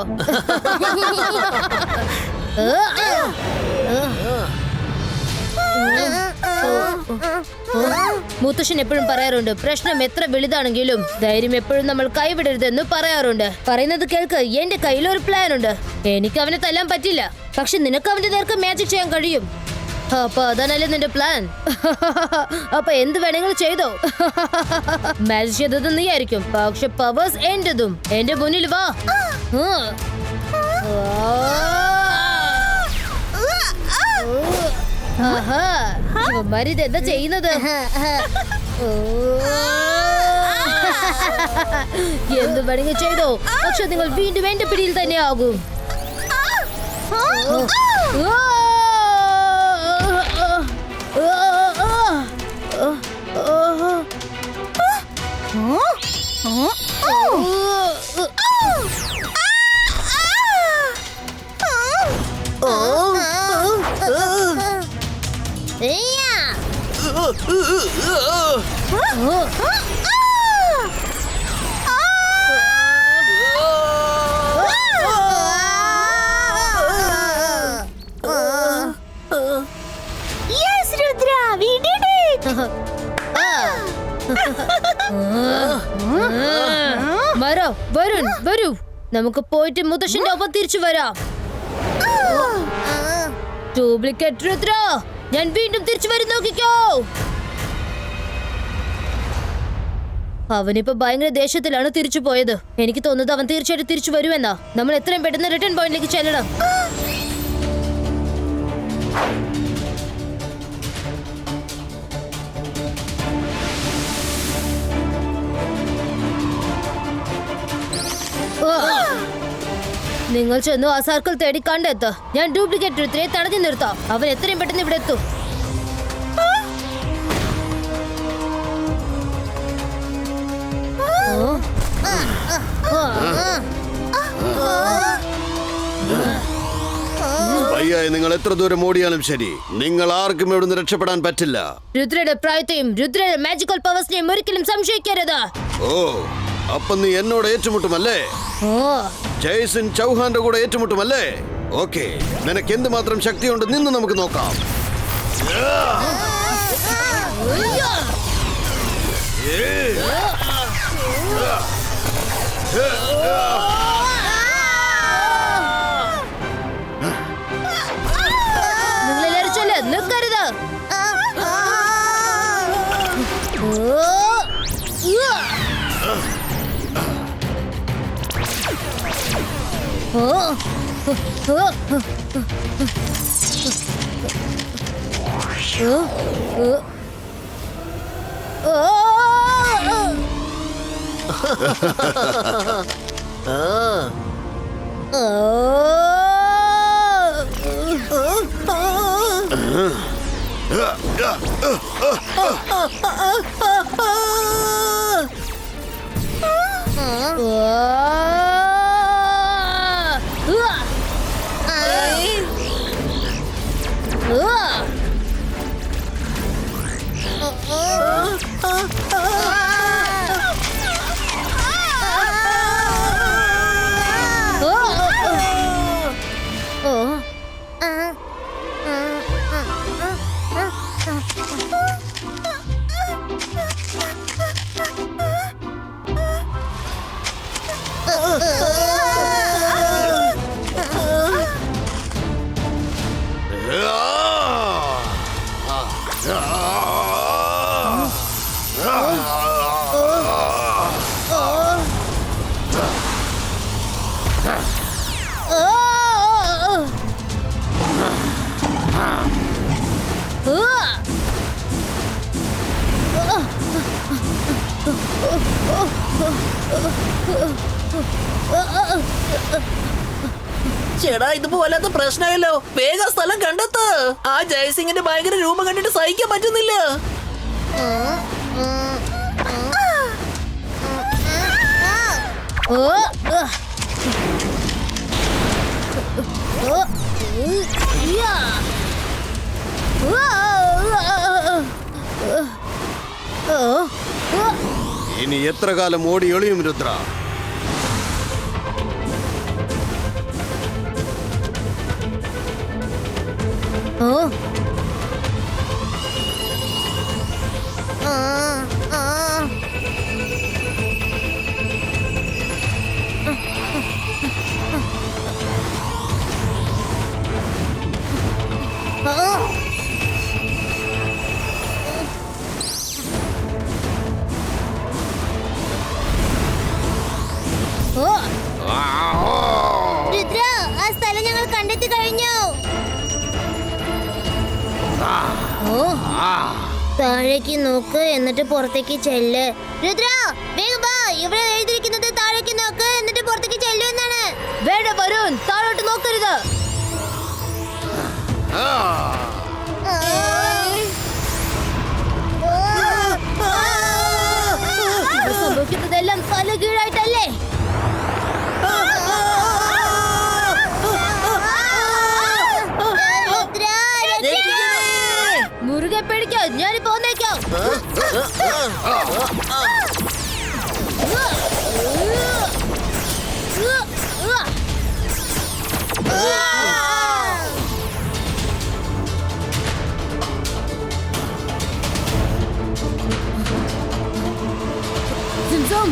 മുത്തശ്ശൻ എപ്പോഴും പറയാറുണ്ട്, പ്രശ്നം എത്ര വലുതാണെങ്കിലും ധൈര്യം എപ്പോഴും നമ്മൾ കൈവിടരുതെന്ന് പറയാറുണ്ട്. പറയുന്നത് കേൾക്ക്. എന്റെ കയ്യിൽ ഒരു പ്ലാൻ ഉണ്ട്. എനിക്ക് അവനെ തല്ലാൻ പറ്റില്ല, പക്ഷെ നിനക്ക് അവന്റെ നേർക്ക് മാജിക് ചെയ്യാൻ കഴിയും. അപ്പൊ അതാണല്ലേ നിന്റെ പ്ലാൻ? അപ്പൊ എന്ത് വേണമെങ്കിലും ചെയ്തോ. മാച്ച് ചെയ്തത് നീ ആയിരിക്കും, പക്ഷെ പവേഴ്സ് എന്റേതും. എന്റെ മുന്നിൽ വാ. ഇവന്മാരിത് എന്താ ചെയ്യുന്നത്? എന്ത് വേണമെങ്കിൽ ചെയ്തോ, പക്ഷെ നിങ്ങൾ വീണ്ടും എന്റെ പിടിയിൽ തന്നെ ആകും. Yes, Rudra, we did it. മരോ Varun വരൂ, നമുക്ക് പോയിട്ട് മുത്തശ്ശന്റെ ഒപ്പം തിരിച്ചു വരാം. ഡ്യൂപ്ലിക്കേറ്റ് രുദ്ര, ഞാൻ വീണ്ടും തിരിച്ചു വരും, നോക്കിക്കോ. അവനിപ്പോ ഭയങ്കര ദേഷ്യത്തിലാണ് തിരിച്ചു പോയത്. എനിക്ക് തോന്നുന്നത് അവൻ തീർച്ചയായിട്ടും തിരിച്ചു വരുമെന്നാ. നമ്മൾ എത്രയും പെട്ടെന്ന് റിട്ടേൺ പോയിന്റിലേക്ക് ചെല്ലണം. നിങ്ങൾ ചെന്നു ആ സർക്കിൾ തേടി കണ്ടെത്ത്. ഞാൻ ഡ്യൂപ്ലിക്കേറ്റ് രുദ്രയെ തടഞ്ഞു നിർത്താം. അവൻ എത്രയും പെട്ടെന്ന് ഇവിടെ എത്തും. വയ്യായി നിങ്ങൾ എത്ര ദൂരം ഓടിയാലും ശരി, നിങ്ങൾ ആർക്കും ഇവിടുന്ന് രക്ഷപ്പെടാൻ പറ്റില്ല. രുദ്രയുടെ പ്രായത്തെയും രുദ്രയുടെ മാജിക്കൽ പവേഴ്സിനെയും ഒരിക്കലും സംശയിക്കരുത്. ഓ, അപ്പൊ നീ എന്നോട് ഏറ്റുമുട്ടുമല്ലേ? ഓ, ജയ്സിൻ ചൗഹാന്റെ കൂടെ ഏറ്റുമുട്ടുമല്ലേ? ഓക്കെ, നിനക്ക് എന്തുമാത്രം ശക്തിയുണ്ട് നിന്ന് നമുക്ക് നോക്കാം. നിങ്ങളെല്ലാരും ചൊല്ല്, നിൽക്കരുത്. ചേടാ, ഇതിപ്പോ വല്ലാത്ത പ്രശ്നമായല്ലോ. വേഗം സ്ഥലം കണ്ടെത്ത്. ആ ജയസിംഗിന്റെ ഭയങ്കര രൂപം കണ്ടിട്ട് സഹിക്കാൻ പറ്റുന്നില്ല. ഇനി എത്ര കാലം ഓടി ഒളിയും രുദ്ര? താഴേക്ക് നോക്ക് എന്നിട്ട് പുറത്തേക്ക് ചെല്ല്. രുദ്ര വേഗം വാ, ഇവിടെ എഴുതിയിരിക്കുന്നത് താഴേക്ക് നോക്ക് എന്നിട്ട് പുറത്തേക്ക് ചെല്ലു എന്നാണ്. വേണ്ട വരുൺ, താഴോട്ട് നോക്കരുത്. ഇവിടെ സംഭവിക്കുന്നതെല്ലാം തലകീഴായിട്ടല്ലേ? മുറുകെ പിടിക്കോ, ഞാൻ പോന്നേക്കോ. സിംസം,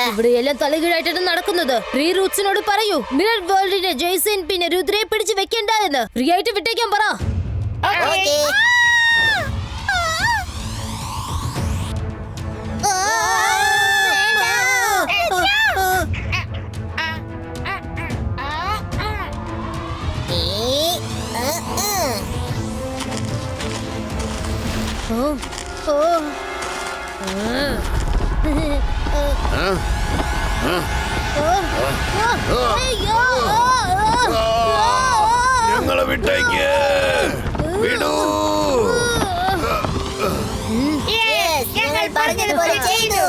ഇവിടെയെല്ലാം തലകീഴായിട്ടാണ് നടക്കുന്നത്. ഫ്രീ റൂട്ട്സിനോട് പറയൂ, മിറർ വേൾഡിന്റെ ജെയ്സൺ പിന്നെ രുദ്രയെ പിടിച്ച് വെക്കണ്ട എന്ന്. ഫ്രീ ആയിട്ട് വിട്ടേക്കാൻ പറ. ഞങ്ങളെ വിട്ടേക്ക്, വിടൂ. ഞങ്ങൾ പറഞ്ഞതുപോലെ ചെയ്തു.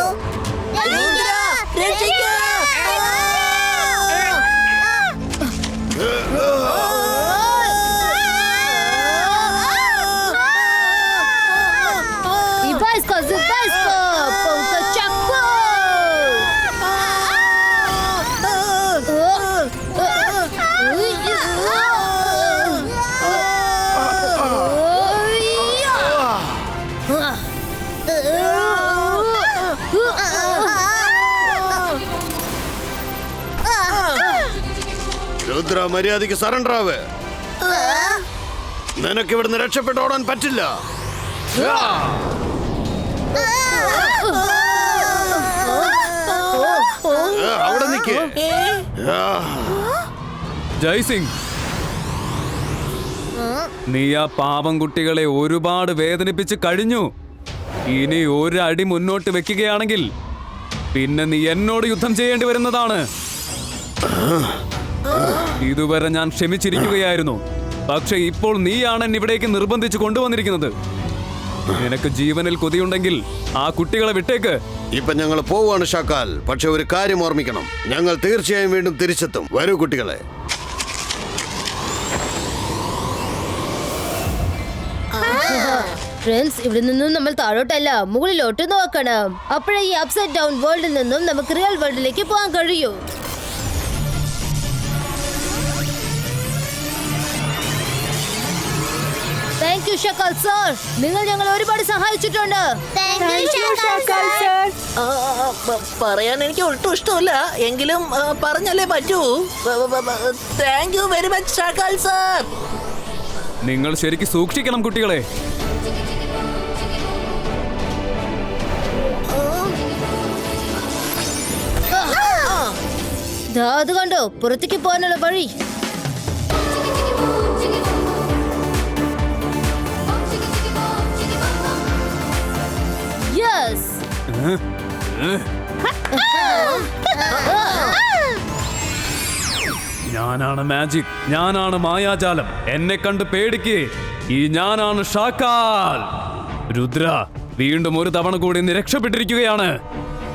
രുദ്ര, മര്യാദയ്ക്ക് സറണ്ടർ ആവ്. നിനക്ക് ഇവിടുന്ന് രക്ഷപ്പെട്ട് ഓടാൻ പറ്റില്ല. അവിടെ നിൽക്കേ. ജയ്സിംഗ്, നീ ആ പാവം കുട്ടികളെ ഒരുപാട് വേദനിപ്പിച്ച് കഴിഞ്ഞു. ഇനി ഒരു അടി മുന്നോട്ട് വെക്കുകയാണെങ്കിൽ പിന്നെ നീ എന്നോട് യുദ്ധം ചെയ്യേണ്ടി വരുന്നതാണ്. ഇതുവരെ ഞാൻ ക്ഷമിച്ചിരിക്കുകയായിരുന്നു, പക്ഷെ ഇപ്പോൾ നീയാണ് എന്നെ ഇവിടേക്ക് നിർബന്ധിച്ച് കൊണ്ടുവന്നിരിക്കുന്നത്. നിനക്ക് ജീവനിൽ കൊതിയുണ്ടെങ്കിൽ ആ കുട്ടികളെ വിട്ടേക്ക്. ഇപ്പൊ ഞങ്ങൾ പോവാണ് ഷാക്കാൽ. പക്ഷെ ഒരു കാര്യം ഓർമ്മിക്കണം, ഞങ്ങൾ തീർച്ചയായും വീണ്ടും തിരിച്ചെത്തും. വരൂ കുട്ടികളെ. ഫ്രണ്ട്സ്, ഇവിടെ നിന്നും നമ്മൾ താഴോട്ടല്ല മുകളിലോട്ട് നോക്കണം. അപ്പോഴേ ഈ അപ്സൈഡ് ഡൗൺ വേൾഡിൽ നിന്നും നമുക്ക് റിയൽ വേൾഡിലേക്ക് പോകാൻ കഴിയൂ. താങ്ക് യു ഷക്കാൽ സർ, നിങ്ങൾ ഞങ്ങൾ ഒരുപാട് സഹായിച്ചിട്ടുണ്ട്. പറയാൻ എനിക്ക് ഒട്ടും ഇഷ്ടമില്ല, എങ്കിലും പറഞ്ഞല്ലേ പറ്റൂ. Thank you very much Shakkal sir. നിങ്ങൾ ശരിക്കും സൂക്ഷിക്കണം കുട്ടികളെ. അത് കണ്ടോ, പുറത്തേക്ക് പോകാനുള്ള വഴി. യെസ്. ഞാനാണ് മാജിക്, ഞാനാണ് മായാജാലം. എന്നെ കണ്ട് പേടിക്ക്. ഈ ഞാനാണ് ഷാക്കാൽ. രുദ്ര, വീണ്ടും ഒരു തവണ കൂടി നീ രക്ഷപ്പെട്ടിരിക്കുകയാണ്.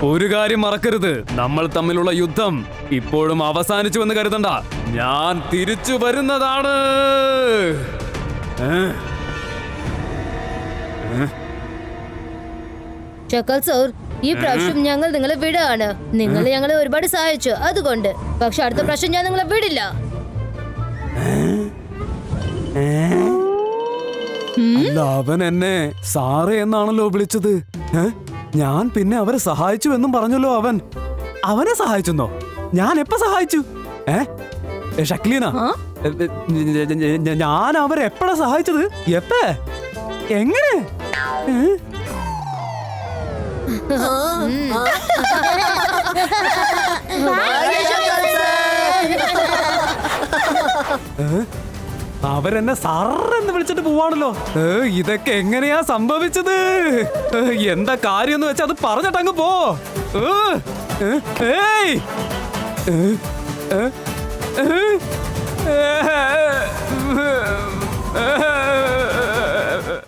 ഒരു കാര്യം മറക്കരുത്, നമ്മൾ തമ്മിലുള്ള യുദ്ധം ഇപ്പോഴും അവസാനിച്ചുവെന്ന് കരുതണ്ട. ഞാൻ തിരിച്ചു വരുന്നതാണ്. ഷക്കാൽ സർ, ഈ പ്രാവശ്യം ഞങ്ങൾ നിങ്ങളെ വിടാണ്. നിങ്ങൾ ഞങ്ങളെ ഒരുപാട് സഹായിച്ചു, അതുകൊണ്ട്. പക്ഷെ അടുത്ത പ്രാവശ്യം ഞാൻ നിങ്ങളെ വിടില്ല. അല്ല, അവൻ എന്നെ സാറേ എന്നാണല്ലോ വിളിച്ചത്. ഞാൻ പിന്നെ അവരെ സഹായിച്ചു എന്നും പറഞ്ഞല്ലോ. അവനെ സഹായിച്ചെന്നോ? ഞാൻ എപ്പ സഹായിച്ചു? ഷക്ലീന, ഞാൻ അവരെ എപ്പോഴാ സഹായിച്ചത്? എപ്പ? എങ്ങനെ? അവരെന്നെ സാറെന്ന് വിളിച്ചിട്ട് പോവാണല്ലോ. ഇതൊക്കെ എങ്ങനെയാ സംഭവിച്ചത്? എന്താ കാര്യം എന്ന് വെച്ചാ അത് പറഞ്ഞിട്ടങ്ങ് പോ. ഏയ്